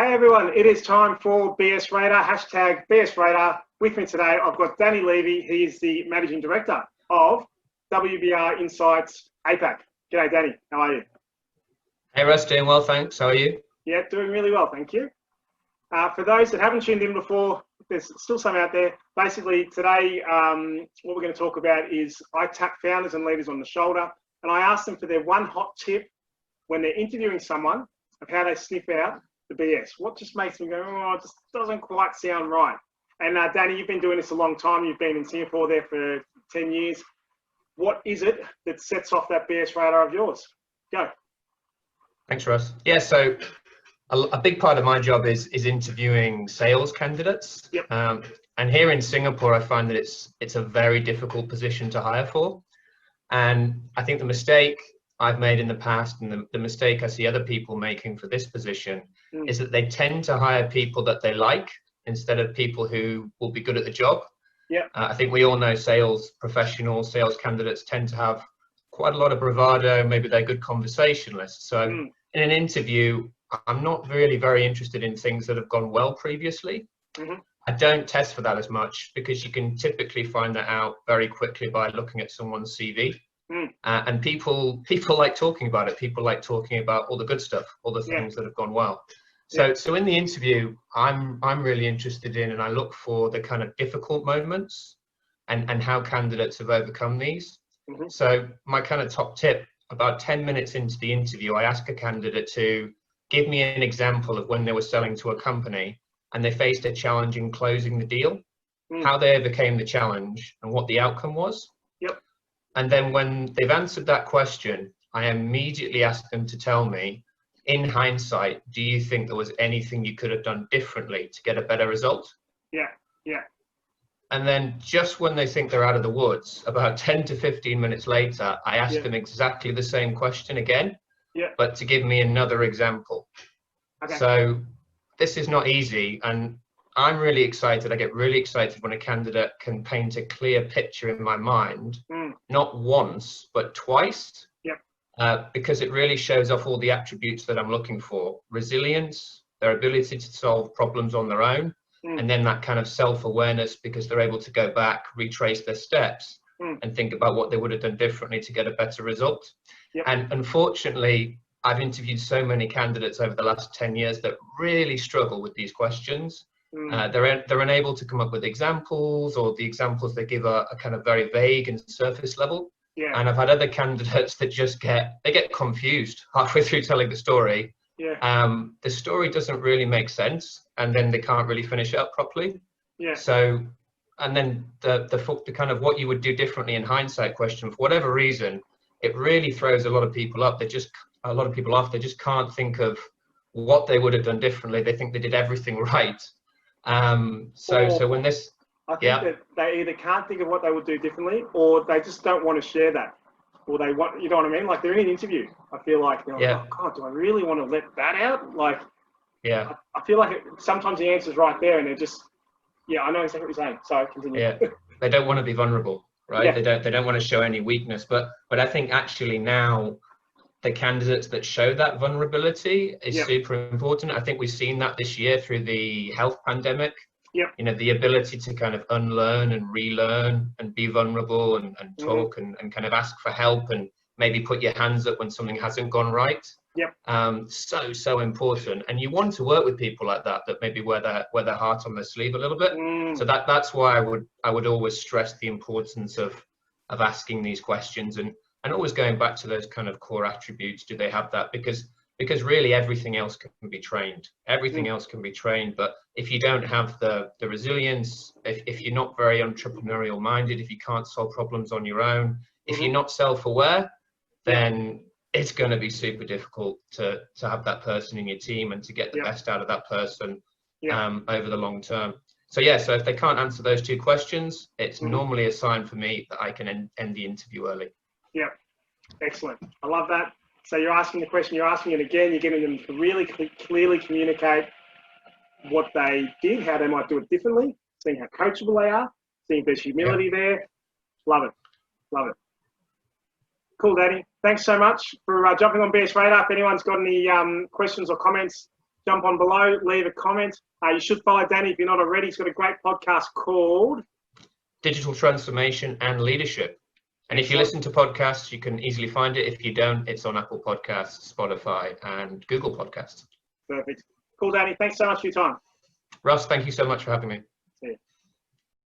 Hey everyone, it is time for BS Radar, hashtag BS Radar. With me today, I've got Danny Levy. He is the Managing Director of WBR Insights APAC. G'day Danny, how are you? Hey Russ, doing well, thanks. How are you? Yeah, doing really well, thank you. For those that haven't tuned in before, there's still some out there. Basically today, what we're going to talk about is I tap founders and leaders on the shoulder and I ask them for their one hot tip when they're interviewing someone of how they sniff out the BS. What just makes me go, oh, it just doesn't quite sound right. And Danny, you've been doing this a long time. You've been in Singapore there for 10 years. What is it that sets off that BS radar of yours? Go. Thanks, Russ. Yeah, so a big part of my job is interviewing sales candidates. Yep. And here in Singapore, I find that it's a very difficult position to hire for. And I think the mistake I've made in the past and the mistake I see other people making for this position is that they tend to hire people that they like instead of people who will be good at the job. Yeah. I think we all know sales professionals, sales candidates tend to have quite a lot of bravado, maybe they're good conversationalists. So in an interview, I'm not really very interested in things that have gone well previously. I don't test for that as much because you can typically find that out very quickly by looking at someone's CV. And people like talking about it. People like talking about all the good stuff, all the things that have gone well. So in the interview, I'm really interested in, and I look for the kind of difficult moments and how candidates have overcome these. So my kind of top tip, about 10 minutes into the interview, I ask a candidate to give me an example of when they were selling to a company and they faced a challenge in closing the deal, how they overcame the challenge and what the outcome was. And then when they've answered that question, I immediately ask them to tell me, in hindsight, do you think there was anything you could have done differently to get a better result? And then just when they think they're out of the woods, about 10 to 15 minutes later, I ask them exactly the same question again, but to give me another example. So this is not easy, and I'm really excited. I get really excited when a candidate can paint a clear picture in my mind, not once, but twice, because it really shows off all the attributes that I'm looking for. Resilience, their ability to solve problems on their own, and then that kind of self-awareness because they're able to go back, retrace their steps, and think about what they would have done differently to get a better result. And unfortunately, I've interviewed so many candidates over the last 10 years that really struggle with these questions. They're unable to come up with examples, or the examples they give are kind of very vague and surface level. And I've had other candidates that just get confused halfway through telling the story. The story doesn't really make sense, and then they can't really finish it up properly. So, and then the kind of what you would do differently in hindsight question, for whatever reason, it really throws a lot of people off. They just can't think of what they would have done differently. They think they did everything right. So when this, I think that they either can't think of what they would do differently, or they just don't want to share that, or they want, you know what I mean? Like they're in an interview. I feel like, you know, oh God, do I really want to let that out? Like, I feel like sometimes the answer's right there, and they're just, I know exactly what you're saying. So continue. They don't want to be vulnerable, right? They don't want to show any weakness. But I think actually now, the candidates that show that vulnerability is super important. I think we've seen that this year through the health pandemic. You know, the ability to kind of unlearn and relearn and be vulnerable and talk and kind of ask for help and maybe put your hands up when something hasn't gone right. So important. And you want to work with people like that maybe wear their heart on their sleeve a little bit. So that's why I would always stress the importance of asking these questions and always going back to those kind of core attributes. Do they have that? Because really everything else can be trained. Everything else can be trained, but if you don't have the resilience, if you're not very entrepreneurial minded, if you can't solve problems on your own, if you're not self-aware, then it's going to be super difficult to have that person in your team and to get the best out of that person over the long term. So so if they can't answer those two questions, it's normally a sign for me that I can end the interview early. Excellent. I love that. So you're asking the question, you're asking it again, you're getting them to really clearly communicate what they did, how they might do it differently, seeing how coachable they are, seeing if there's humility there. Love it. Love it. Cool, Danny. Thanks so much for jumping on BS Radar. If anyone's got any questions or comments, jump on below, leave a comment. You should follow Danny if you're not already. He's got a great podcast called Digital Transformation and Leadership. And if you listen to podcasts, you can easily find it. If you don't, it's on Apple Podcasts, Spotify, and Google Podcasts. Perfect. Cool, Danny. Thanks so much for your time. Russ, thank you so much for having me.